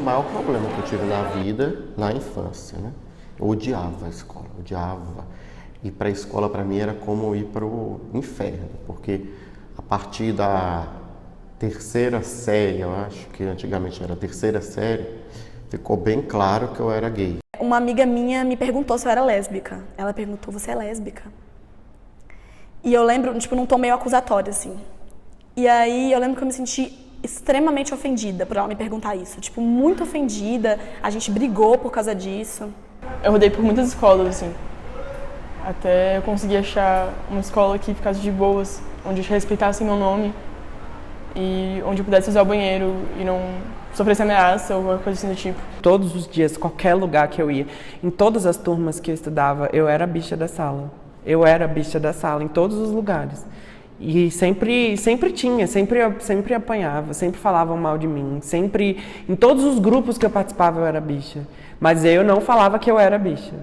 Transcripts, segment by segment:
maior problema que eu tive na vida, na infância, né? Eu odiava a escola, odiava. Ir para a escola para mim era como ir para o inferno, porque a partir da terceira série, eu acho que antigamente era a terceira série, ficou bem claro que eu era gay. Uma amiga minha me perguntou se eu era lésbica. Ela perguntou, você é lésbica? E eu lembro, tipo, num tom meio acusatório, assim. E aí eu lembro que eu me senti extremamente ofendida por ela me perguntar isso. Tipo, muito ofendida, a gente brigou por causa disso. Eu rodei por muitas escolas, assim. Até eu conseguir achar uma escola que ficasse de boas, onde respeitassem meu nome e onde eu pudesse usar o banheiro e não sofresse ameaça ou alguma coisa assim do tipo. Todos os dias, qualquer lugar que eu ia, em todas as turmas que eu estudava, eu era a bicha da sala. Eu era a bicha da sala em todos os lugares. E sempre apanhava, sempre falavam mal de mim, sempre, em todos os grupos que eu participava eu era bicha. Mas eu não falava que eu era bicha.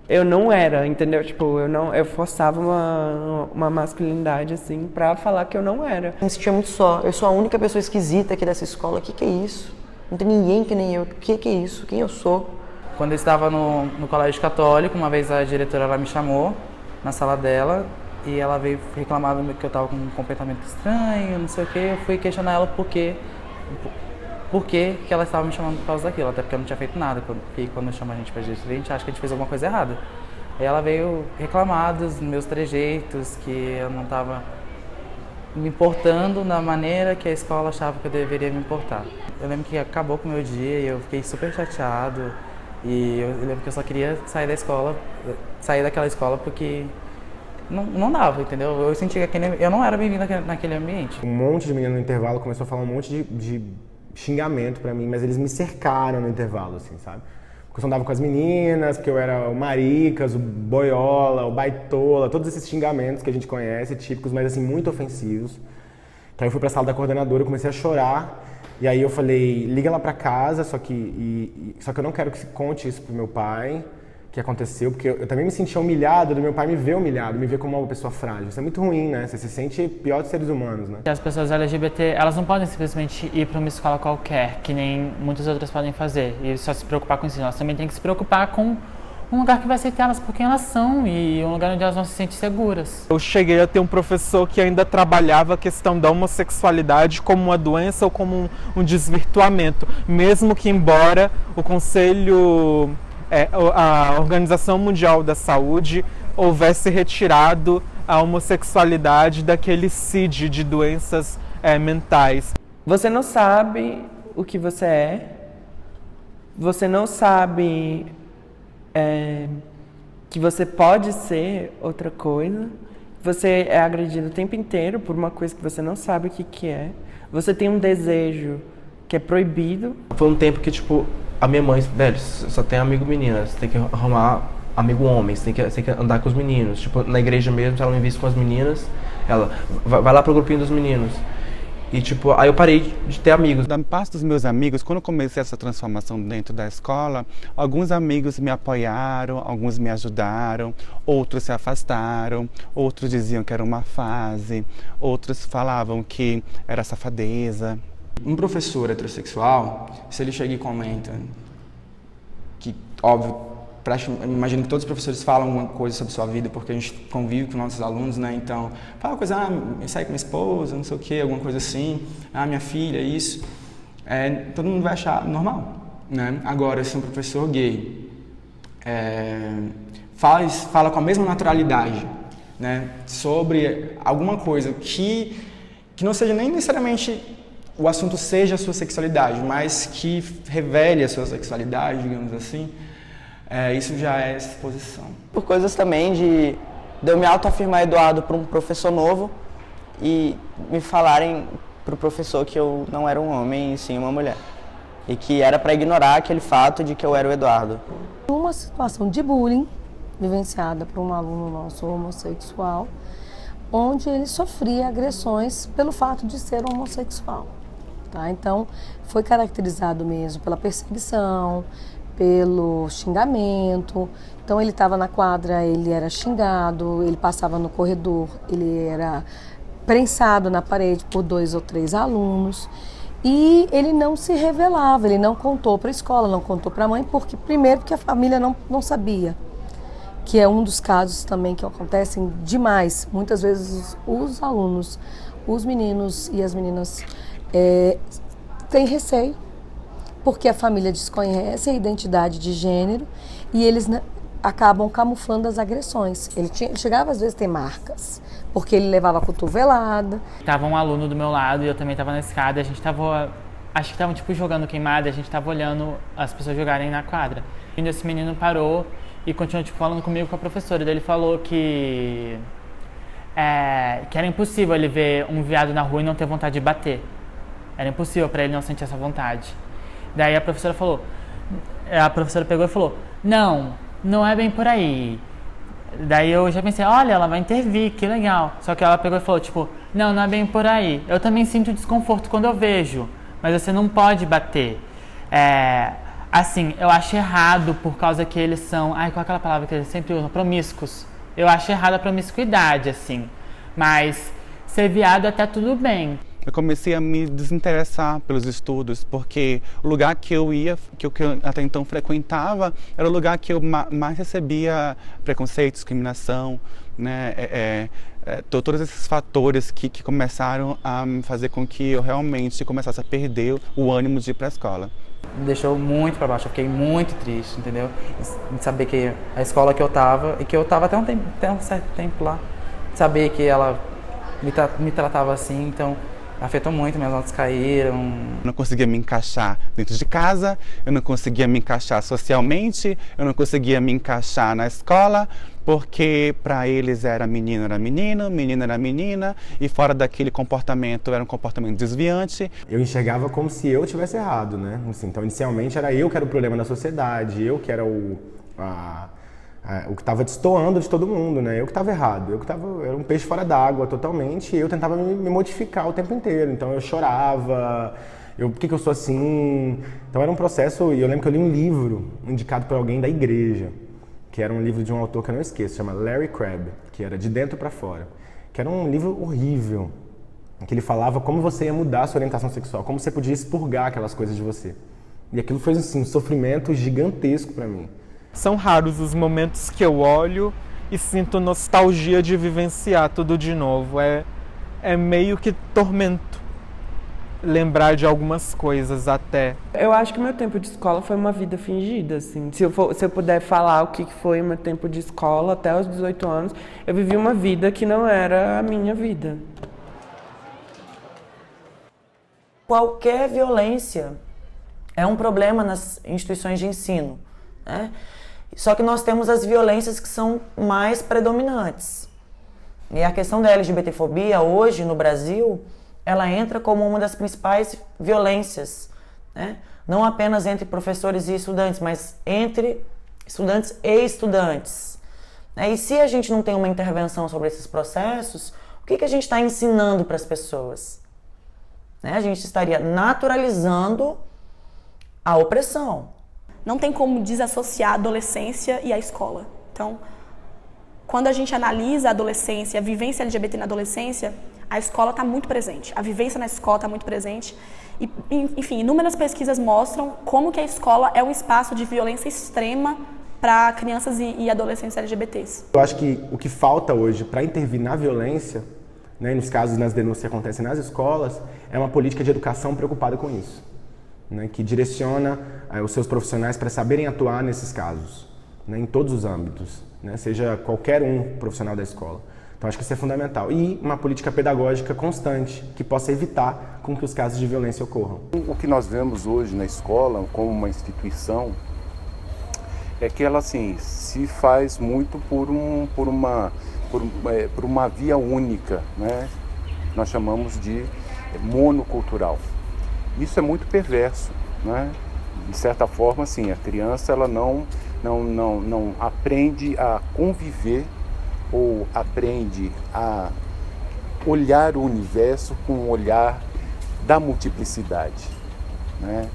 Eu não era, entendeu? Tipo, eu forçava uma masculinidade, assim, pra falar que eu não era. Eu me sentia muito só. Eu sou a única pessoa esquisita aqui dessa escola. O que é isso? Não tem ninguém que nem eu. O que é isso? Quem eu sou? Quando eu estava no colégio católico, uma vez a diretora ela me chamou na sala dela e ela veio reclamar que eu estava com um comportamento estranho, não sei o quê. Eu fui questionar ela por que ela estava me chamando por causa daquilo, até porque eu não tinha feito nada. Porque quando chama a gente pra diretoria, a gente acha que a gente fez alguma coisa errada. Aí ela veio reclamar dos meus trejeitos, que eu não estava me importando na maneira que a escola achava que eu deveria me importar. Eu lembro que acabou com o meu dia e eu fiquei super chateado. E eu lembro que eu só queria sair daquela escola porque não dava, entendeu? Eu sentia que eu não era bem-vindo naquele ambiente. Um monte de menino no intervalo começou a falar um monte de xingamento pra mim, mas eles me cercaram no intervalo, assim, sabe? Porque eu andava com as meninas, porque eu era o maricas, o boiola, o baitola, todos esses xingamentos que a gente conhece, típicos, mas assim, muito ofensivos. Então eu fui pra sala da coordenadora, eu comecei a chorar, e aí eu falei, liga lá pra casa, só que eu não quero que se conte isso pro meu pai, que aconteceu, porque eu também me sentia humilhado do meu pai me ver humilhado, me ver como uma pessoa frágil. Isso é muito ruim, né? Você se sente pior dos seres humanos, né? As pessoas LGBT, elas não podem simplesmente ir para uma escola qualquer, que nem muitas outras podem fazer, e só se preocupar com isso. Elas também têm que se preocupar com um lugar que vai aceitar elas por quem elas são e um lugar onde elas vão se sentir seguras. Eu cheguei a ter um professor que ainda trabalhava a questão da homossexualidade como uma doença ou como um desvirtuamento, mesmo que embora o Conselho... a Organização Mundial da Saúde houvesse retirado a homossexualidade daquele CID de doenças mentais. Você não sabe o que você é, você não sabe que você pode ser outra coisa, você é agredido o tempo inteiro por uma coisa que você não sabe o que é, você tem um desejo que é proibido. Foi um tempo que, tipo, a minha mãe, velho, só tem amigo menina, você tem que arrumar amigo homem, você tem que andar com os meninos. Tipo, na igreja mesmo, se ela me visse com as meninas, ela vai lá pro grupinho dos meninos. E, tipo, aí eu parei de ter amigos. Da parte dos meus amigos, quando eu comecei essa transformação dentro da escola, alguns amigos me apoiaram, alguns me ajudaram, outros se afastaram, outros diziam que era uma fase, outros falavam que era safadeza. Um professor heterossexual, se ele chega e comenta que, óbvio, imagino que todos os professores falam alguma coisa sobre sua vida, porque a gente convive com nossos alunos, né? Então, fala coisa, eu saí com minha esposa, não sei o quê, alguma coisa assim, minha filha, isso. Todo mundo vai achar normal, né? Agora, se um professor gay fala com a mesma naturalidade, né? Sobre alguma coisa que não seja nem necessariamente o assunto seja a sua sexualidade, mas que revele a sua sexualidade, digamos assim, isso já é exposição. Por coisas também de eu me autoafirmar Eduardo para um professor novo e me falarem para o professor que eu não era um homem e sim uma mulher. E que era para ignorar aquele fato de que eu era o Eduardo. Uma situação de bullying vivenciada por um aluno nosso homossexual, onde ele sofria agressões pelo fato de ser homossexual. Tá? Então, foi caracterizado mesmo pela perseguição, pelo xingamento. Então, ele estava na quadra, ele era xingado, ele passava no corredor, ele era prensado na parede por 2 ou 3 alunos. E ele não se revelava, ele não contou para a escola, não contou para a mãe, primeiro porque a família não sabia. Que é um dos casos também que acontecem demais. Muitas vezes os alunos, os meninos e as meninas têm receio, porque a família desconhece a identidade de gênero e eles acabam camuflando as agressões. Ele chegava às vezes a ter marcas, porque ele levava a cotovelada. Tava um aluno do meu lado e eu também tava na escada, a gente tava, acho que estavam tipo jogando queimada, a gente tava olhando as pessoas jogarem na quadra. E esse menino parou e continuou tipo, falando comigo com a professora. Daí ele falou que era impossível ele ver um viado na rua e não ter vontade de bater. Era impossível para ele não sentir essa vontade. Daí a professora pegou e falou, não é bem por aí. Daí eu já pensei, olha, ela vai intervir, que legal. Só que ela pegou e falou, tipo, não é bem por aí. Eu também sinto desconforto quando eu vejo, mas você não pode bater. Assim, eu acho errado por causa que eles são... qual é aquela palavra que eles sempre usam? Promíscuos. Eu acho errado a promiscuidade, assim. Mas ser viado até tudo bem. Eu comecei a me desinteressar pelos estudos, porque o lugar que eu ia, que eu até então frequentava, era o lugar que eu mais recebia preconceito, discriminação, né? Todos esses fatores que começaram a fazer com que eu realmente começasse a perder o ânimo de ir para a escola. Me deixou muito para baixo, eu fiquei muito triste, entendeu? De saber que a escola que eu tava, e que eu tava até um certo tempo lá, saber que ela me tratava assim, então afetou muito, minhas notas caíram. Eu não conseguia me encaixar dentro de casa, eu não conseguia me encaixar socialmente, eu não conseguia me encaixar na escola, porque para eles era menino era menino, menina era menina, e fora daquele comportamento era um comportamento desviante. Eu enxergava como se eu tivesse errado, né? Assim, então, inicialmente era eu que era o problema da sociedade, eu que era o que estava destoando de todo mundo, né? Eu que estava errado, era um peixe fora d'água totalmente, e eu tentava me modificar o tempo inteiro. Então eu chorava, por que eu sou assim? Então era um processo, e eu lembro que eu li um livro indicado por alguém da igreja, que era um livro de um autor que eu não esqueço, chama Larry Crabb, que era De Dentro para Fora, que era um livro horrível, em que ele falava como você ia mudar a sua orientação sexual, como você podia expurgar aquelas coisas de você. E aquilo foi assim, um sofrimento gigantesco para mim. São raros os momentos que eu olho e sinto nostalgia de vivenciar tudo de novo. É meio que tormento lembrar de algumas coisas até. Eu acho que meu tempo de escola foi uma vida fingida, assim. Se eu puder falar o que foi o meu tempo de escola até os 18 anos, eu vivi uma vida que não era a minha vida. Qualquer violência é um problema nas instituições de ensino, né? Só que nós temos as violências que são mais predominantes. E a questão da LGBTfobia hoje no Brasil, ela entra como uma das principais violências, né? Não apenas entre professores e estudantes, mas entre estudantes e estudantes. E se a gente não tem uma intervenção sobre esses processos, o que a gente está ensinando para as pessoas? A gente estaria naturalizando a opressão. Não tem como desassociar a adolescência e a escola. Então, quando a gente analisa a adolescência, a vivência LGBT na adolescência, a escola está muito presente. A vivência na escola está muito presente. E, enfim, inúmeras pesquisas mostram como que a escola é um espaço de violência extrema para crianças e adolescentes LGBTs. Eu acho que o que falta hoje para intervir na violência, né, nos casos, nas denúncias que acontecem nas escolas, é uma política de educação preocupada com isso, né, que direciona os seus profissionais para saberem atuar nesses casos, né, em todos os âmbitos, né, seja qualquer um profissional da escola. Então acho que isso é fundamental. E uma política pedagógica constante que possa evitar com que os casos de violência ocorram. O que nós vemos hoje na escola como uma instituição é que ela assim, se faz muito por uma via única, né? Nós chamamos de monocultural. Isso é muito perverso, né? De certa forma, assim, a criança ela não aprende a conviver ou aprende a olhar o universo com um olhar da multiplicidade, né?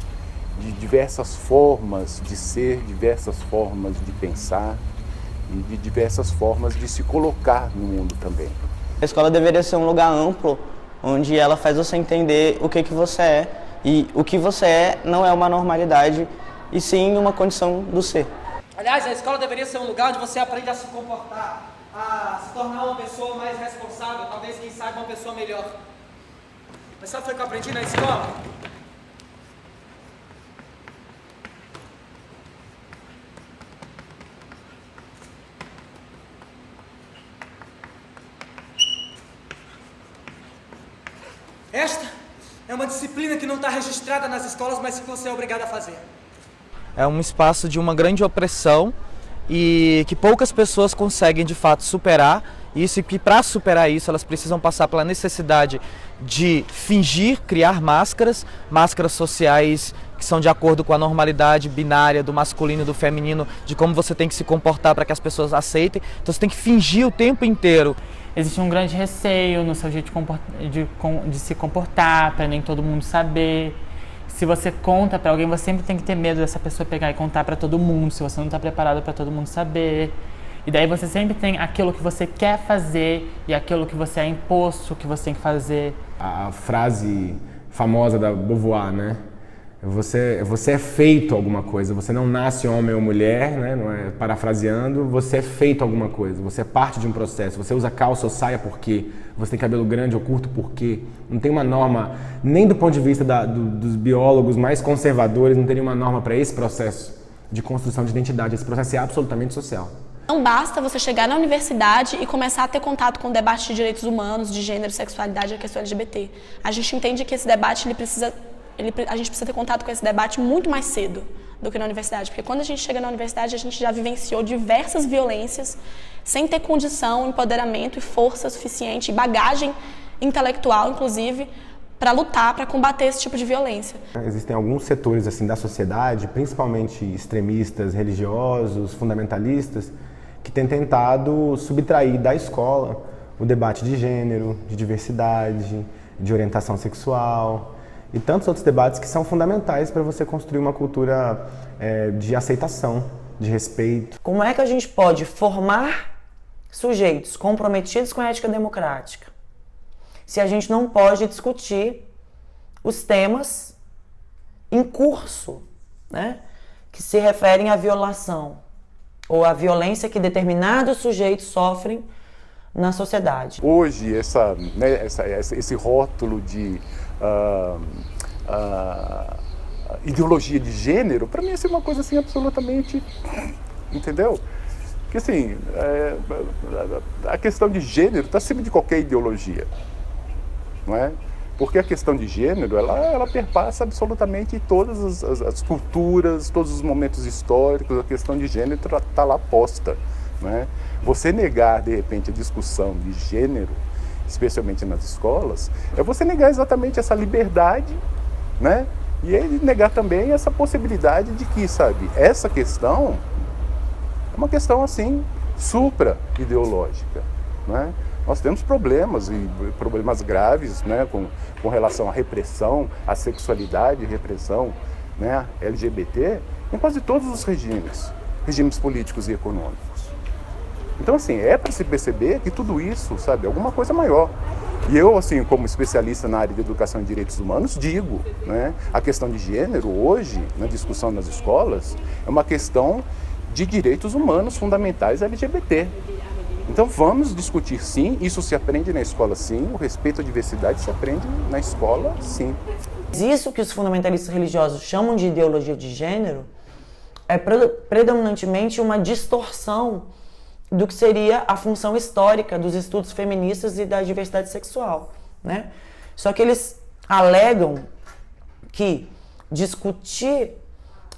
De diversas formas de ser, diversas formas de pensar e de diversas formas de se colocar no mundo também. A escola deveria ser um lugar amplo, onde ela faz você entender o que você é E o que você é não é uma normalidade, e sim uma condição do ser. Aliás, a escola deveria ser um lugar onde você aprende a se comportar, a se tornar uma pessoa mais responsável, talvez, quem sabe, uma pessoa melhor. Mas sabe o que eu aprendi na escola? Esta é uma disciplina que não está registrada nas escolas, mas que você é obrigado a fazer. É um espaço de uma grande opressão e que poucas pessoas conseguem de fato superar isso, e que para superar isso elas precisam passar pela necessidade de fingir, criar máscaras sociais que são de acordo com a normalidade binária do masculino e do feminino, de como você tem que se comportar para que as pessoas aceitem. Então você tem que fingir o tempo inteiro. Existe um grande receio no seu jeito de se comportar, para nem todo mundo saber. Se você conta para alguém, você sempre tem que ter medo dessa pessoa pegar e contar para todo mundo, se você não está preparado para todo mundo saber. E daí você sempre tem aquilo que você quer fazer e aquilo que você é imposto, que você tem que fazer. A frase famosa da Beauvoir, né? Você é feito alguma coisa, você não nasce homem ou mulher, né? Não é, parafraseando, você é feito alguma coisa, você é parte de um processo, você usa calça ou saia por quê? Você tem cabelo grande ou curto por quê? Não tem uma norma, nem do ponto de vista dos biólogos mais conservadores, não teria uma norma para esse processo de construção de identidade. Esse processo é absolutamente social. Não basta você chegar na universidade e começar a ter contato com o debate de direitos humanos, de gênero, sexualidade e a questão LGBT. A gente entende que esse debate a gente precisa ter contato com esse debate muito mais cedo do que na universidade, porque quando a gente chega na universidade a gente já vivenciou diversas violências sem ter condição, empoderamento e força suficiente, e bagagem intelectual, inclusive, para lutar, para combater esse tipo de violência. Existem alguns setores assim da sociedade, principalmente extremistas, religiosos, fundamentalistas, que têm tentado subtrair da escola o debate de gênero, de diversidade, de orientação sexual e tantos outros debates que são fundamentais para você construir uma cultura de aceitação, de respeito. Como é que a gente pode formar sujeitos comprometidos com a ética democrática se a gente não pode discutir os temas em curso, né, que se referem à violação ou à violência que determinados sujeitos sofrem na sociedade? Hoje, esse rótulo de ideologia de gênero, para mim, é uma coisa assim absolutamente, entendeu? Porque assim, a questão de gênero está acima de qualquer ideologia, não é? Porque a questão de gênero, ela perpassa absolutamente todas as culturas, todos os momentos históricos. A questão de gênero está lá posta, não é? Você negar, de repente, a discussão de gênero, especialmente nas escolas, é você negar exatamente essa liberdade, né? E aí negar também essa possibilidade de que, sabe, essa questão é uma questão, assim, supra-ideológica, né? Nós temos problemas, e problemas graves, né, com relação à repressão, à sexualidade, repressão, né, LGBT, em quase todos os regimes políticos e econômicos. Então, assim, é para se perceber que tudo isso, sabe, é alguma coisa maior. E eu, assim, como especialista na área de educação e direitos humanos, digo, né, a questão de gênero hoje, na discussão nas escolas, é uma questão de direitos humanos fundamentais LGBT. Então vamos discutir sim, isso se aprende na escola sim, o respeito à diversidade se aprende na escola sim. Isso que os fundamentalistas religiosos chamam de ideologia de gênero é predominantemente uma distorção do que seria a função histórica dos estudos feministas e da diversidade sexual, né? Só que eles alegam que discutir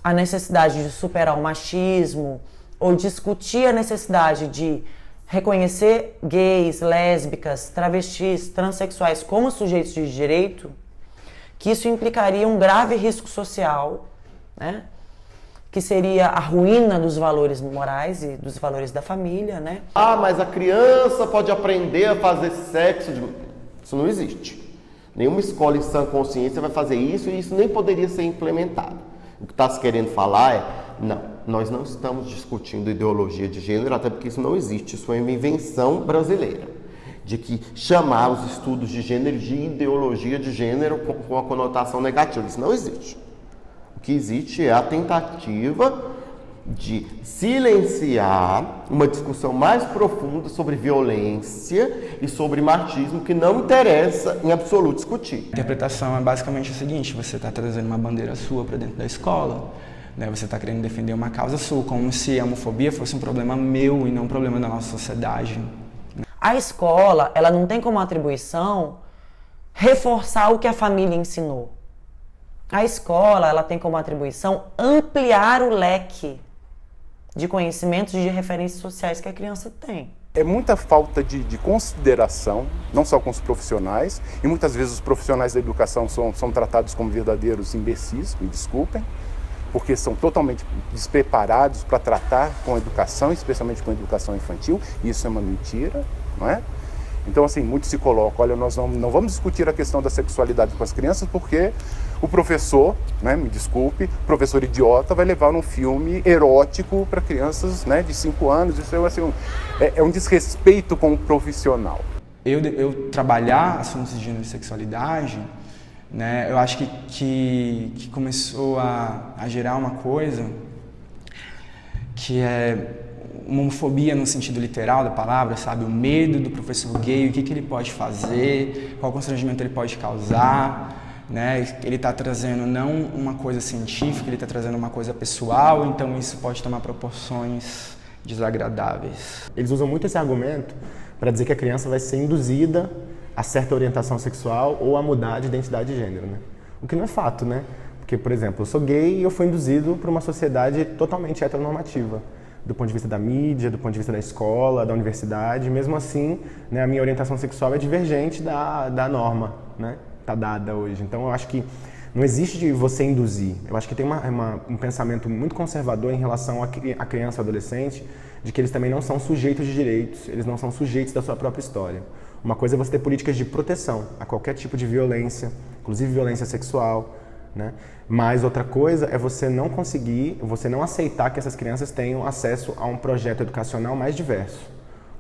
a necessidade de superar o machismo ou discutir a necessidade de reconhecer gays, lésbicas, travestis, transexuais como sujeitos de direito, que isso implicaria um grave risco social, né? Que seria a ruína dos valores morais e dos valores da família, né? Ah, mas a criança pode aprender a fazer sexo. Isso não existe. Nenhuma escola em sã consciência vai fazer isso e isso nem poderia ser implementado. O que está se querendo falar é, não, nós não estamos discutindo ideologia de gênero, até porque isso não existe, isso é uma invenção brasileira. de que chamar os estudos de gênero de ideologia de gênero com a conotação negativa. Isso não existe. O que existe é a tentativa de silenciar uma discussão mais profunda sobre violência e sobre machismo que não interessa em absoluto discutir. A interpretação é basicamente o seguinte: você está trazendo uma bandeira sua para dentro da escola, né? Você está querendo defender uma causa sua, como se a homofobia fosse um problema meu e não um problema da nossa sociedade. A escola, ela não tem como atribuição reforçar o que a família ensinou. A escola, ela tem como atribuição ampliar o leque de conhecimentos e de referências sociais que a criança tem. É muita falta de consideração, não só com os profissionais, e muitas vezes os profissionais da educação são tratados como verdadeiros imbecis, me desculpem, porque são totalmente despreparados para tratar com a educação, especialmente com a educação infantil, e isso é uma mentira, não é? Então, assim, muitos se colocam, olha, nós não vamos discutir a questão da sexualidade com as crianças porque o professor, né, me desculpe, professor idiota, vai levar um filme erótico para crianças, né, de 5 anos. Isso é, assim, é um desrespeito com o profissional. Eu trabalhar assuntos de gênero e sexualidade, né, eu acho que começou a gerar uma coisa que é uma homofobia no sentido literal da palavra, sabe? O medo do professor gay, o que ele pode fazer, qual constrangimento ele pode causar, né? Ele está trazendo não uma coisa científica, ele está trazendo uma coisa pessoal, então isso pode tomar proporções desagradáveis. Eles usam muito esse argumento para dizer que a criança vai ser induzida a certa orientação sexual ou a mudar de identidade de gênero, né? O que não é fato, né? Porque, por exemplo, eu sou gay e eu fui induzido por uma sociedade totalmente heteronormativa, do ponto de vista da mídia, do ponto de vista da escola, da universidade. Mesmo assim, né, a minha orientação sexual é divergente da norma, né? Tá dada hoje. Então, eu acho que não existe de você induzir. Eu acho que tem um pensamento muito conservador em relação à criança e ao adolescente, de que eles também não são sujeitos de direitos, eles não são sujeitos da sua própria história. Uma coisa é você ter políticas de proteção a qualquer tipo de violência, inclusive violência sexual, né? Mas outra coisa é você não aceitar que essas crianças tenham acesso a um projeto educacional mais diverso,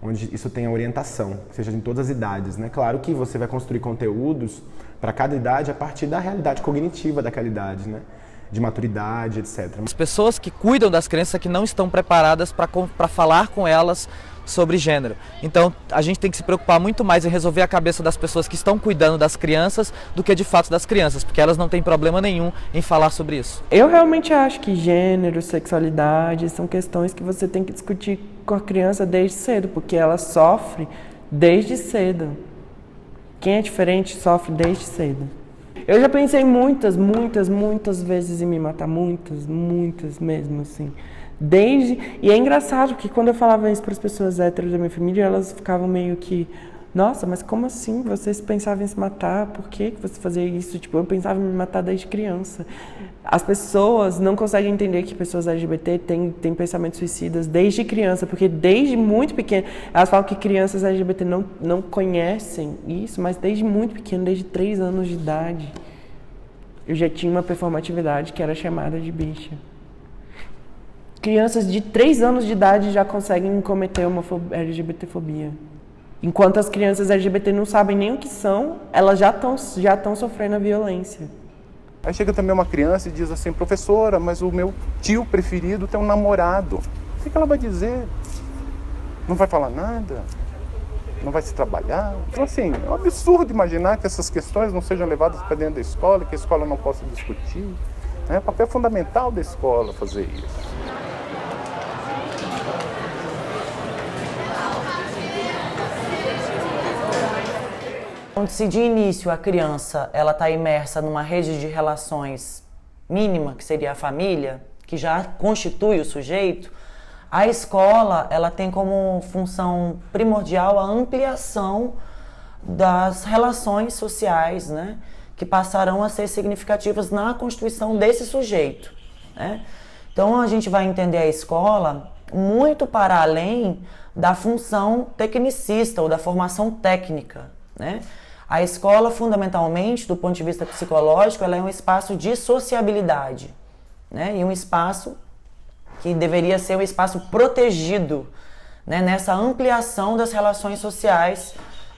onde isso tenha orientação, seja em todas as idades, né? Claro que você vai construir conteúdos para cada idade a partir da realidade cognitiva daquela idade, né? De maturidade, etc. As pessoas que cuidam das crianças que não estão preparadas para falar com elas sobre gênero. Então, a gente tem que se preocupar muito mais em resolver a cabeça das pessoas que estão cuidando das crianças do que de fato das crianças, porque elas não têm problema nenhum em falar sobre isso. Eu realmente acho que gênero, sexualidade são questões que você tem que discutir com a criança desde cedo, porque ela sofre desde cedo. Quem é diferente sofre desde cedo. Eu já pensei muitas vezes em me matar, muitas mesmo, assim. E é engraçado que quando eu falava isso para as pessoas héteros da minha família, elas ficavam meio que, nossa, mas como assim? Vocês pensavam em se matar? Por que você fazia isso? Tipo, eu pensava em me matar desde criança. As pessoas não conseguem entender que pessoas LGBT têm pensamentos suicidas desde criança, porque desde muito pequeno, elas falam que crianças LGBT não conhecem isso, mas desde muito pequeno, desde 3 anos de idade, eu já tinha uma performatividade que era chamada de bicha. Crianças de 3 anos de idade já conseguem cometer uma LGBTfobia. Enquanto as crianças LGBT não sabem nem o que são, elas já estão sofrendo a violência. Aí chega também uma criança e diz assim, professora, mas o meu tio preferido tem um namorado. O que ela vai dizer? Não vai falar nada? Não vai se trabalhar? Então, assim, é um absurdo imaginar que essas questões não sejam levadas para dentro da escola, que a escola não possa discutir. É o papel fundamental da escola fazer isso. Onde se de início a criança ela está imersa numa rede de relações mínima, que seria a família, que já constitui o sujeito, a escola ela tem como função primordial a ampliação das relações sociais, né, que passarão a ser significativas na constituição desse sujeito, né? Então a gente vai entender a escola muito para além da função tecnicista ou da formação técnica, né? A escola, fundamentalmente, do ponto de vista psicológico, ela é um espaço de sociabilidade, né? E um espaço que deveria ser um espaço protegido, né? Nessa ampliação das relações sociais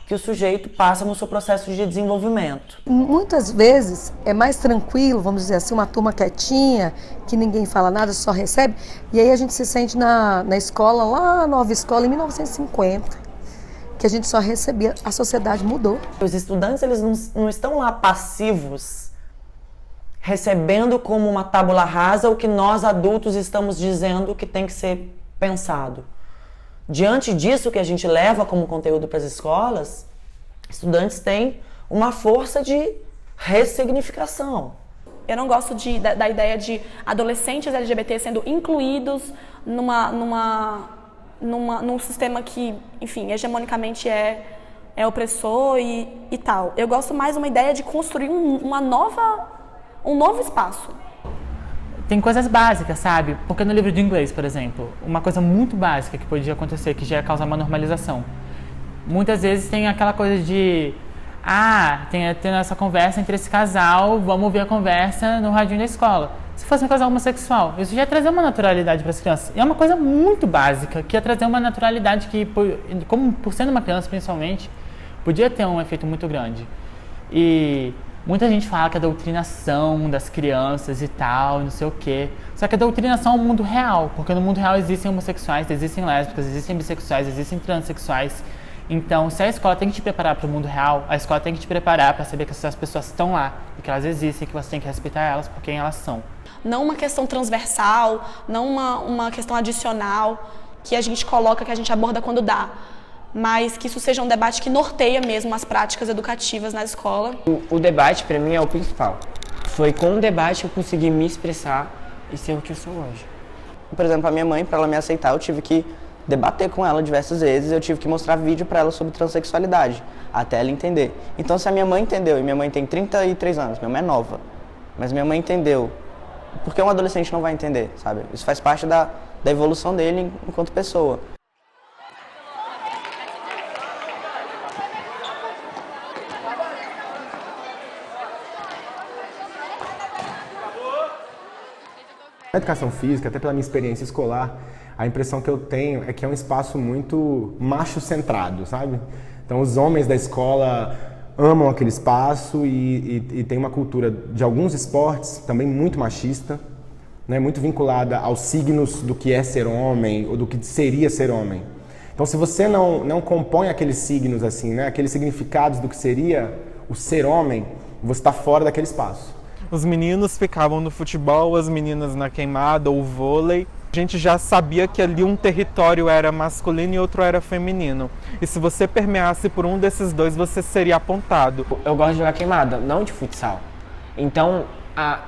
que que o sujeito passa no seu processo de desenvolvimento. Muitas vezes é mais tranquilo, vamos dizer assim, uma turma quietinha, que ninguém fala nada, só recebe, e aí a gente se sente na escola, lá na nova escola, em 1950, que a gente só recebia, a sociedade mudou. Os estudantes, eles não estão lá passivos, recebendo como uma tábula rasa o que nós adultos estamos dizendo que tem que ser pensado. Diante disso que a gente leva como conteúdo para as escolas, estudantes têm uma força de ressignificação. Eu não gosto da ideia de adolescentes LGBT sendo incluídos num sistema que, enfim, hegemonicamente é opressor e tal. Eu gosto mais de uma ideia de construir um novo espaço. Tem coisas básicas, sabe? Porque no livro de inglês, por exemplo, uma coisa muito básica que podia acontecer, que já ia causar uma normalização. Muitas vezes tem aquela coisa de... tem essa conversa entre esse casal, vamos ouvir a conversa no radinho da escola. Se fosse um casal homossexual, isso já ia trazer uma naturalidade para as crianças. E é uma coisa muito básica, que ia trazer uma naturalidade que, como por sendo uma criança principalmente, podia ter um efeito muito grande. E muita gente fala que a doutrinação das crianças e tal, não sei o quê. Só que a doutrinação é um mundo real, porque no mundo real existem homossexuais, existem lésbicas, existem bissexuais, existem transexuais. Então, se a escola tem que te preparar para o mundo real, a escola tem que te preparar para saber que essas pessoas estão lá, e que elas existem, que você tem que respeitar elas por quem elas são. Não uma questão transversal, não uma questão adicional que a gente coloca, que a gente aborda quando dá, mas que isso seja um debate que norteia mesmo as práticas educativas na escola. O debate, para mim, é o principal. Foi com o debate que eu consegui me expressar e ser o que eu sou hoje. Por exemplo, a minha mãe, para ela me aceitar, eu tive que debater com ela diversas vezes, eu tive que mostrar vídeo para ela sobre transexualidade, até ela entender. Então, se a minha mãe entendeu, e minha mãe tem 33 anos, minha mãe é nova, mas minha mãe entendeu, por que um adolescente não vai entender, sabe? Isso faz parte da evolução dele enquanto pessoa. A educação física, até pela minha experiência escolar, a impressão que eu tenho é que é um espaço muito macho-centrado, sabe? Então, os homens da escola amam aquele espaço e tem uma cultura de alguns esportes também muito machista, né? Muito vinculada aos signos do que é ser homem ou do que seria ser homem. Então, se você não compõe aqueles signos assim, né? Aqueles significados do que seria o ser homem, você está fora daquele espaço. Os meninos ficavam no futebol, as meninas na queimada ou vôlei. A gente já sabia que ali um território era masculino e outro era feminino. E se você permeasse por um desses dois, você seria apontado. Eu gosto de jogar queimada, não de futsal. Então,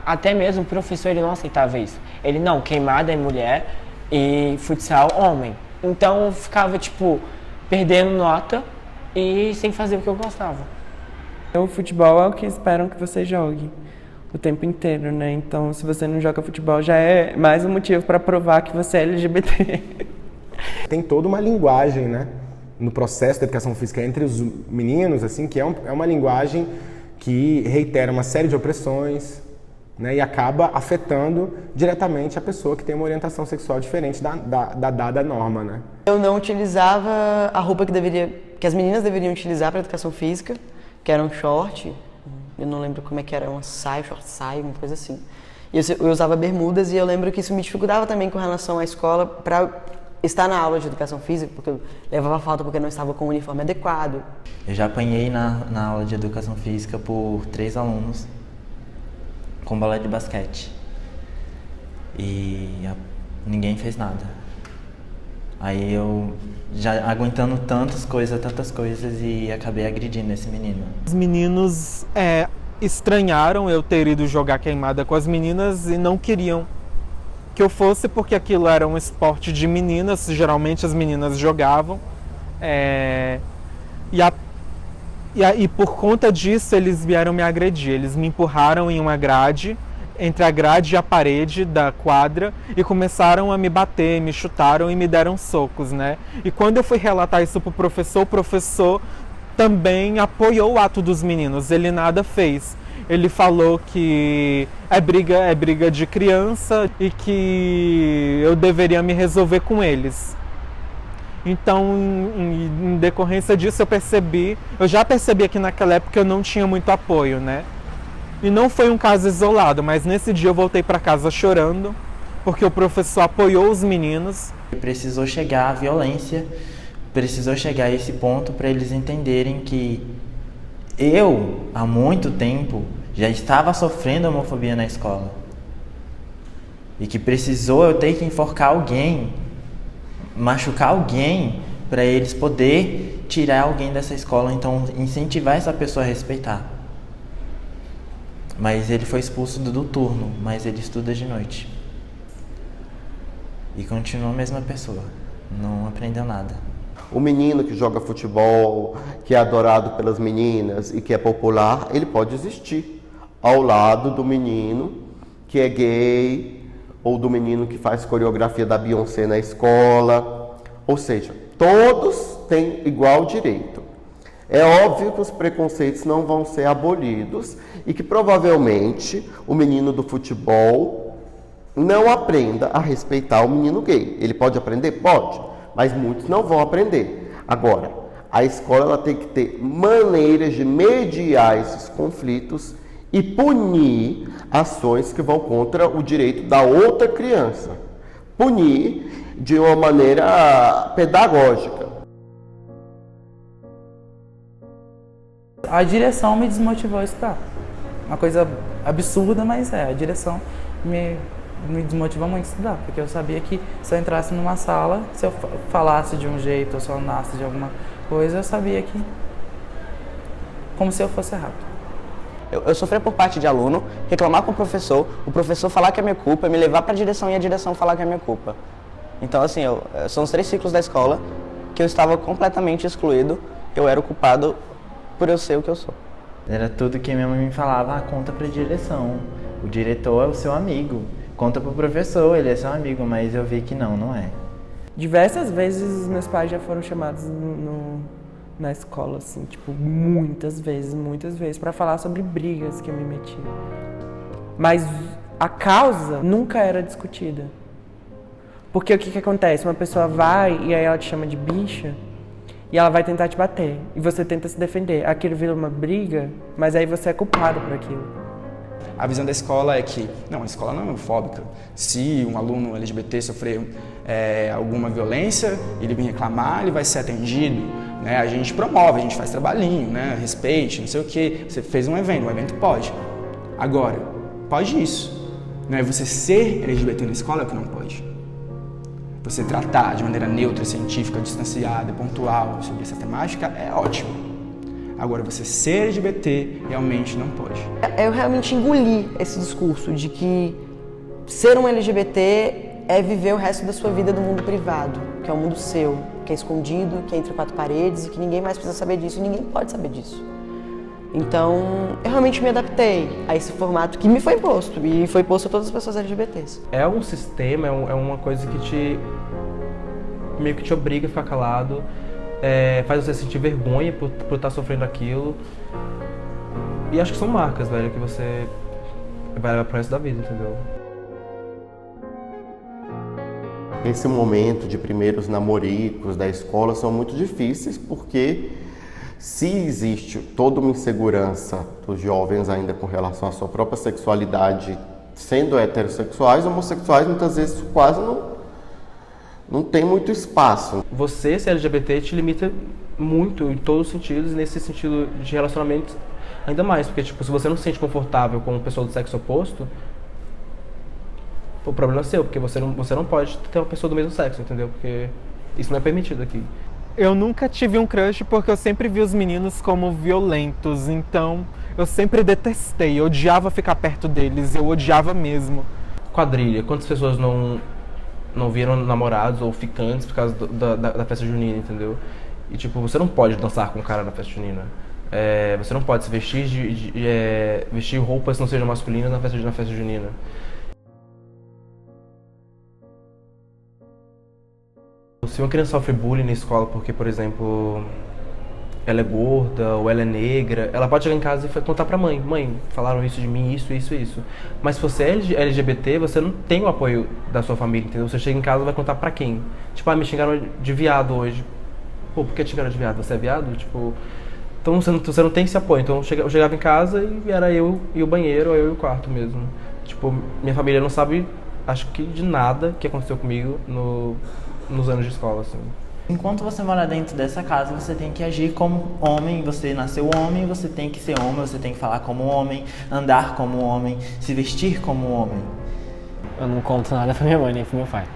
até mesmo o professor ele não aceitava isso. Ele, não, queimada é mulher e futsal homem. Então eu ficava, perdendo nota e sem fazer o que eu gostava. O futebol é o que esperam que você jogue o tempo inteiro, né? Então, se você não joga futebol, já é mais um motivo para provar que você é LGBT. Tem toda uma linguagem, né, no processo da educação física entre os meninos, assim, que é uma linguagem que reitera uma série de opressões, né, e acaba afetando diretamente a pessoa que tem uma orientação sexual diferente da dada norma, né? Eu não utilizava a roupa que as meninas deveriam utilizar para educação física, que era um short. Eu não lembro como é que era, uma saia, short saia, uma coisa assim. E eu usava bermudas e eu lembro que isso me dificultava também com relação à escola para estar na aula de educação física, porque eu levava falta porque não estava com o uniforme adequado. Eu já apanhei na aula de educação física por 3 alunos com bola de basquete. E ninguém fez nada. Aí eu já aguentando tantas coisas e acabei agredindo esse menino. Os meninos estranharam eu ter ido jogar queimada com as meninas e não queriam que eu fosse porque aquilo era um esporte de meninas, geralmente as meninas jogavam. E por conta disso eles vieram me agredir, eles me empurraram em uma grade, entre a grade e a parede da quadra e começaram a me bater, me chutaram e me deram socos, né? E quando eu fui relatar isso pro professor, o professor também apoiou o ato dos meninos, ele nada fez. Ele falou que é briga de criança e que eu deveria me resolver com eles. Então, em decorrência disso, eu já percebi que naquela época eu não tinha muito apoio, né? E não foi um caso isolado, mas nesse dia eu voltei para casa chorando, porque o professor apoiou os meninos. Precisou chegar a violência, precisou chegar a esse ponto para eles entenderem que eu, há muito tempo, já estava sofrendo homofobia na escola. E que precisou eu ter que enforcar alguém, machucar alguém, para eles poder tirar alguém dessa escola, então incentivar essa pessoa a respeitar. Mas ele foi expulso do turno, mas ele estuda de noite. E continua a mesma pessoa, não aprendeu nada. O menino que joga futebol, que é adorado pelas meninas e que é popular, ele pode existir ao lado do menino que é gay ou do menino que faz coreografia da Beyoncé na escola. Ou seja, todos têm igual direito. É óbvio que os preconceitos não vão ser abolidos e que provavelmente o menino do futebol não aprenda a respeitar o menino gay. Ele pode aprender? Pode, mas muitos não vão aprender. Agora, a escola ela tem que ter maneiras de mediar esses conflitos e punir ações que vão contra o direito da outra criança. Punir de uma maneira pedagógica. A direção me desmotivou a estudar. Uma coisa absurda, mas a direção me desmotivou muito a estudar, porque eu sabia que se eu entrasse numa sala, se eu falasse de um jeito ou se eu andasse de alguma coisa, eu sabia que... como se eu fosse errado. Eu sofri por parte de aluno, reclamar com o professor falar que é minha culpa, me levar para a direção e a direção falar que é minha culpa. Então, assim, são os 3 ciclos da escola que eu estava completamente excluído, eu era o culpado por eu ser o que eu sou. Era tudo que minha mãe me falava, conta pra direção, o diretor é o seu amigo, conta pro professor, ele é seu amigo, mas eu vi que não é. Diversas vezes meus pais já foram chamados na escola, assim, tipo, muitas vezes, pra falar sobre brigas que eu me meti. Mas a causa nunca era discutida. Porque o que acontece? Uma pessoa vai e aí ela te chama de bicha e ela vai tentar te bater. E você tenta se defender. Aquilo vira uma briga, mas aí você é culpado por aquilo. A visão da escola é que, não, a escola não é homofóbica. Se um aluno LGBT sofrer alguma violência, ele vem reclamar, ele vai ser atendido. Né? A gente promove, a gente faz trabalhinho, né? Respeite, não sei o quê. Você fez um evento pode. Agora, pode isso. Não é você ser LGBT na escola é o que não pode. Você tratar de maneira neutra, científica, distanciada, pontual sobre essa temática é ótimo. Agora, você ser LGBT realmente não pode. Eu realmente engoli esse discurso de que ser um LGBT é viver o resto da sua vida no mundo privado, que é o mundo seu, que é escondido, que é entre 4 paredes e que ninguém mais precisa saber disso e ninguém pode saber disso. Então, eu realmente me adaptei a esse formato que me foi imposto e foi imposto a todas as pessoas LGBTs. É um sistema, é uma coisa que meio que te obriga a ficar calado, faz você sentir vergonha por estar sofrendo aquilo. E acho que são marcas, velho, que você vai levar pro resto da vida, entendeu? Esse momento de primeiros namoricos da escola são muito difíceis porque se existe toda uma insegurança dos jovens ainda com relação à sua própria sexualidade, sendo heterossexuais, homossexuais muitas vezes quase não tem muito espaço. Você ser LGBT te limita muito em todos os sentidos, e nesse sentido de relacionamento ainda mais, porque tipo, se você não se sente confortável com uma pessoa do sexo oposto, o problema é seu, porque você não pode ter uma pessoa do mesmo sexo, entendeu? Porque isso não é permitido aqui. Eu nunca tive um crush porque eu sempre vi os meninos como violentos, então eu sempre detestei, eu odiava ficar perto deles, eu odiava mesmo. Quadrilha, quantas pessoas não viram namorados ou ficantes por causa da festa junina, entendeu? E tipo, você não pode dançar com o cara na festa junina. Você não pode se vestir vestir roupas que não sejam masculinas na festa junina. Se uma criança sofre bullying na escola porque, por exemplo, ela é gorda ou ela é negra, ela pode chegar em casa e contar pra mãe: mãe, falaram isso de mim, isso. Mas se você é LGBT, você não tem o apoio da sua família, entendeu? Você chega em casa e vai contar pra quem? Tipo, me xingaram de viado hoje. Pô, por que te xingaram de viado? Você é viado? Tipo... Então você não tem esse apoio. Então eu chegava em casa e era eu e o banheiro, ou eu e o quarto mesmo. Tipo, minha família não sabe, acho que de nada que aconteceu comigo nos anos de escola, assim. Enquanto você mora dentro dessa casa, você tem que agir como homem, você nasceu homem, você tem que ser homem, você tem que falar como homem, andar como homem, se vestir como homem. Eu não conto nada pra minha mãe nem pro meu pai.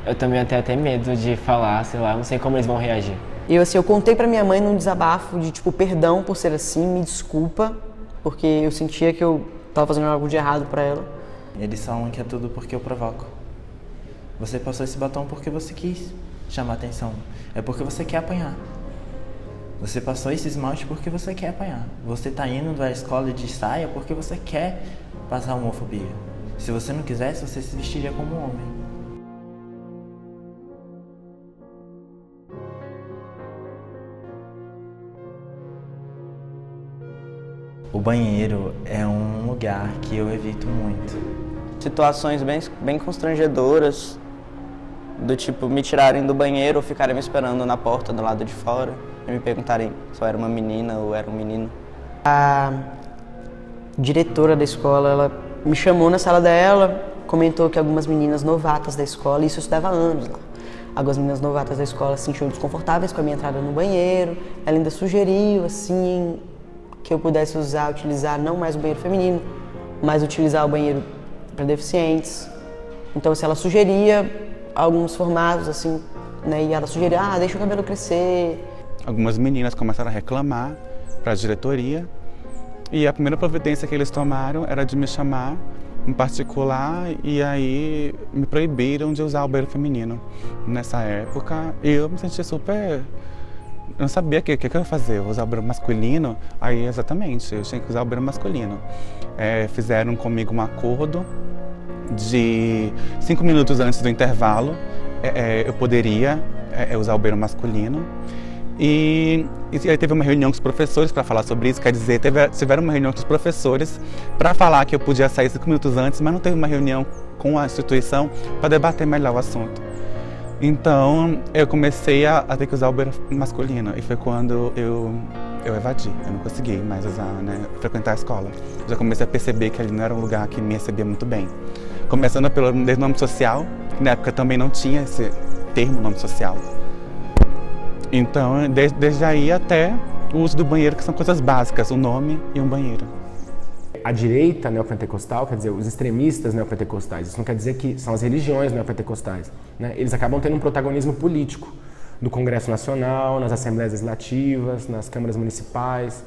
Eu também tenho até medo de falar, sei lá, eu não sei como eles vão reagir. Eu contei pra minha mãe num desabafo de tipo, perdão por ser assim, me desculpa, porque eu sentia que eu tava fazendo algo de errado pra ela. Eles falam que é tudo porque eu provoco. Você passou esse batom porque você quis chamar atenção. É porque você quer apanhar. Você passou esse esmalte porque você quer apanhar. Você tá indo da escola de saia porque você quer passar homofobia. Se você não quisesse, você se vestiria como homem. O banheiro é um lugar que eu evito muito. Situações bem constrangedoras, do tipo me tirarem do banheiro ou ficarem me esperando na porta do lado de fora e me perguntarem se eu era uma menina ou era um menino. A diretora da escola, ela me chamou na sala dela, comentou que algumas meninas novatas da escola, isso eu estudava há anos lá, algumas meninas novatas da escola se sentiam desconfortáveis com a minha entrada no banheiro. Ela ainda sugeriu, assim, que eu pudesse utilizar não mais o banheiro feminino, mas utilizar o banheiro para deficientes. Então, assim, ela sugeria alguns formatos, assim, né, e ela sugeria, deixa o cabelo crescer. Algumas meninas começaram a reclamar para a diretoria e a primeira providência que eles tomaram era de me chamar em particular e aí me proibiram de usar o banheiro feminino. Nessa época, eu me senti super... Eu não sabia o que eu ia fazer, eu usar o banheiro masculino, aí exatamente, eu tinha que usar o banheiro masculino. Fizeram comigo um acordo de 5 minutos antes do intervalo, eu poderia usar o banheiro masculino. E aí teve uma reunião com os professores para falar sobre isso, quer dizer, tiveram uma reunião com os professores para falar que eu podia sair 5 minutos antes, mas não teve uma reunião com a instituição para debater melhor o assunto. Então, eu comecei a ter que usar o banheiro masculino e foi quando eu evadi, eu não consegui mais usar, né, frequentar a escola. Já comecei a perceber que ali não era um lugar que me recebia muito bem. Começando pelo nome social, que na época também não tinha esse termo nome social. Então, desde aí até o uso do banheiro, que são coisas básicas, um nome e um banheiro. A direita neopentecostal, quer dizer, os extremistas neopentecostais, isso não quer dizer que são as religiões neopentecostais, né? Eles acabam tendo um protagonismo político no Congresso Nacional, nas Assembleias Legislativas, nas câmaras municipais,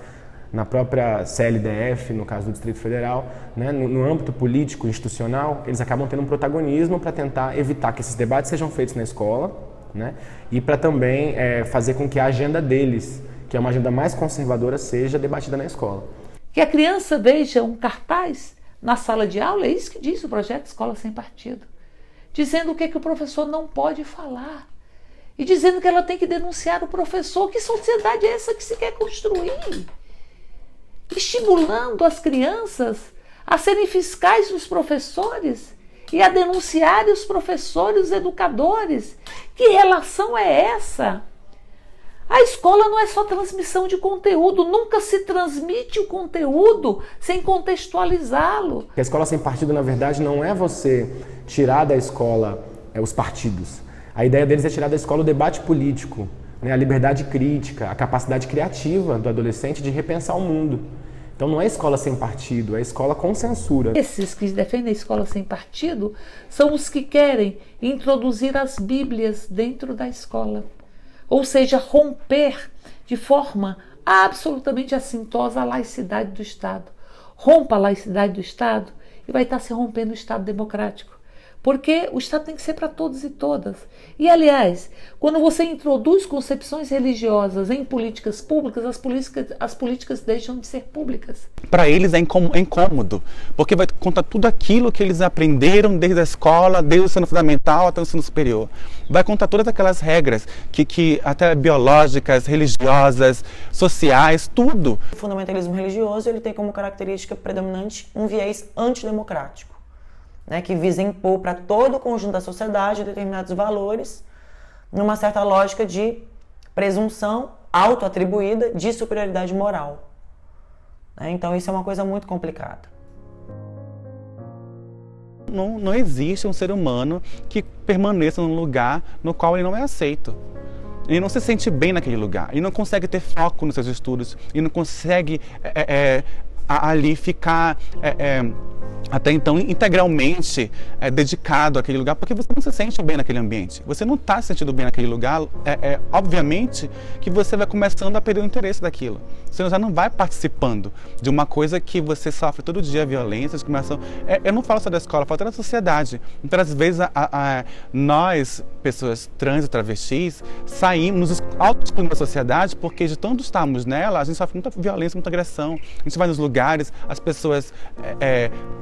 na própria CLDF, no caso do Distrito Federal, né? No âmbito político, institucional, eles acabam tendo um protagonismo para tentar evitar que esses debates sejam feitos na escola, né? E para também fazer com que a agenda deles, que é uma agenda mais conservadora, seja debatida na escola. Que a criança veja um cartaz na sala de aula, é isso que diz o projeto Escola Sem Partido, dizendo o que o professor não pode falar e dizendo que ela tem que denunciar o professor. Que sociedade é essa que se quer construir? Estimulando as crianças a serem fiscais dos professores e a denunciarem os professores, os educadores. Que relação é essa? A escola não é só transmissão de conteúdo, nunca se transmite o conteúdo sem contextualizá-lo. A escola sem partido, na verdade, não é você tirar da escola os partidos. A ideia deles é tirar da escola o debate político, né, a liberdade crítica, a capacidade criativa do adolescente de repensar o mundo. Então não é escola sem partido, é escola com censura. Esses que defendem a escola sem partido são os que querem introduzir as Bíblias dentro da escola. Ou seja, romper de forma absolutamente assintosa a laicidade do Estado. Rompa a laicidade do Estado e vai estar se rompendo o Estado democrático. Porque o Estado tem que ser para todos e todas. E, aliás, quando você introduz concepções religiosas em políticas públicas, as políticas deixam de ser públicas. Para eles é incômodo, porque vai contar tudo aquilo que eles aprenderam desde a escola, desde o ensino fundamental até o ensino superior. Vai contar todas aquelas regras, que até biológicas, religiosas, sociais, tudo. O fundamentalismo religioso ele tem como característica predominante um viés antidemocrático, né, que visa impor para todo o conjunto da sociedade determinados valores numa certa lógica de presunção autoatribuída de superioridade moral. Então isso é uma coisa muito complicada. Não existe um ser humano que permaneça num lugar no qual ele não é aceito. Ele não se sente bem naquele lugar, ele não consegue ter foco nos seus estudos, ele não consegue ali ficar até então integralmente dedicado àquele lugar, porque você não se sente bem naquele ambiente. Você não está se sentindo bem naquele lugar, obviamente que você vai começando a perder o interesse daquilo. Você já não vai participando de uma coisa que você sofre todo dia, violência, discriminação. Eu não falo só da escola, eu falo até da sociedade. Então, às vezes, nós, pessoas trans e travestis, saímos, nos auto-excluímos da sociedade, porque de tanto estarmos nela, a gente sofre muita violência, muita agressão. A gente vai nos lugares, as pessoas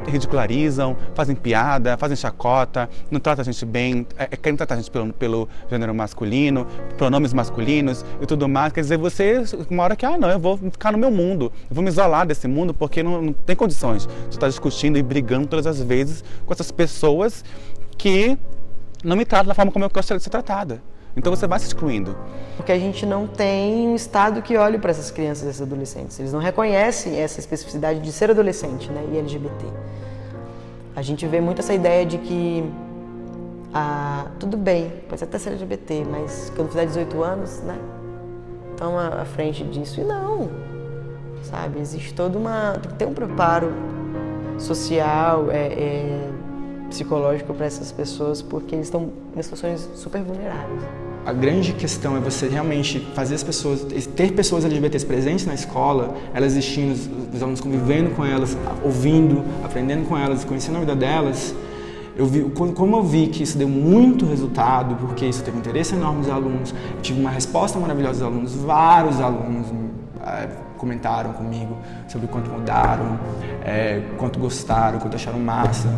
ridicularizam, fazem piada, fazem chacota, não tratam a gente bem, querem tratar a gente pelo gênero masculino, pronomes masculinos e tudo mais. Quer dizer, você, uma hora que, não, eu vou ficar no meu mundo, eu vou me isolar desse mundo porque não tem condições de estar discutindo e brigando todas as vezes com essas pessoas que não me tratam da forma como eu gostaria de ser tratada. Então você vai se excluindo. Porque a gente não tem um Estado que olhe para essas crianças e esses adolescentes. Eles não reconhecem essa especificidade de ser adolescente, né, e LGBT. A gente vê muito essa ideia de que tudo bem, pode até ser LGBT, mas quando fizer 18 anos, né, toma à frente disso. E não, sabe? Existe toda tem que ter um preparo social, psicológico para essas pessoas, porque eles estão em situações super vulneráveis. A grande questão é você realmente fazer as pessoas, ter pessoas LGBTs presentes na escola, elas existindo, os alunos convivendo com elas, ouvindo, aprendendo com elas, conhecendo a vida delas. Como eu vi que isso deu muito resultado, porque isso teve interesse enorme dos alunos, eu tive uma resposta maravilhosa dos alunos, vários alunos comentaram comigo sobre o quanto mudaram, quanto gostaram, quanto acharam massa.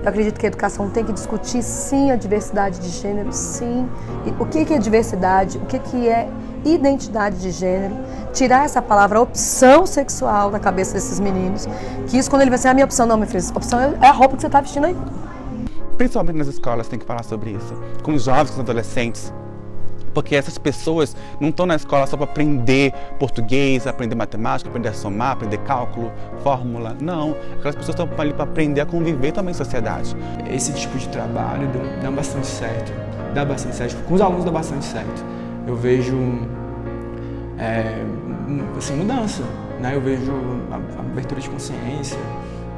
Eu acredito que a educação tem que discutir, sim, a diversidade de gênero, sim. E o que é diversidade, o que é identidade de gênero, tirar essa palavra opção sexual da cabeça desses meninos, que isso quando ele vai ser a minha opção, não, meu filho, opção é a roupa que você está vestindo aí. Principalmente nas escolas tem que falar sobre isso, com os jovens, com os adolescentes. Porque essas pessoas não estão na escola só para aprender português, aprender matemática, aprender a somar, aprender cálculo, fórmula. Não, aquelas pessoas estão ali para aprender a conviver também em sociedade. Esse tipo de trabalho dá bastante certo. Dá bastante certo. Com os alunos dá bastante certo. Eu vejo assim, mudança, né? Eu vejo abertura de consciência,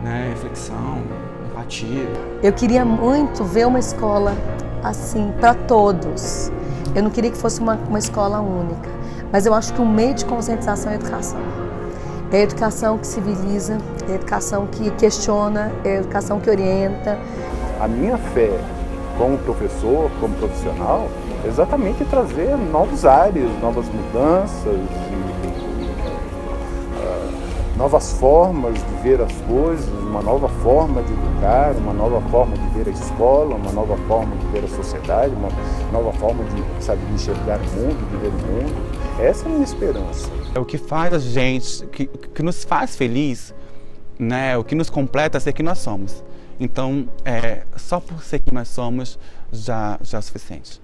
né? Reflexão, empatia. Eu queria muito ver uma escola assim, para todos. Eu não queria que fosse uma escola única, mas eu acho que o meio de conscientização é a educação. É a educação que civiliza, é a educação que questiona, é a educação que orienta. A minha fé como professor, como profissional, é exatamente trazer novos ares, novas mudanças, novas formas de ver as coisas, uma nova forma de educar, uma nova forma de ver a escola, uma nova forma de ver a sociedade, uma nova forma de, sabe, de enxergar o mundo, de ver o mundo. Essa é a minha esperança. É o que faz a gente, que nos faz feliz, né? O que nos completa é ser quem nós somos. Então, só por ser quem nós somos já é o suficiente.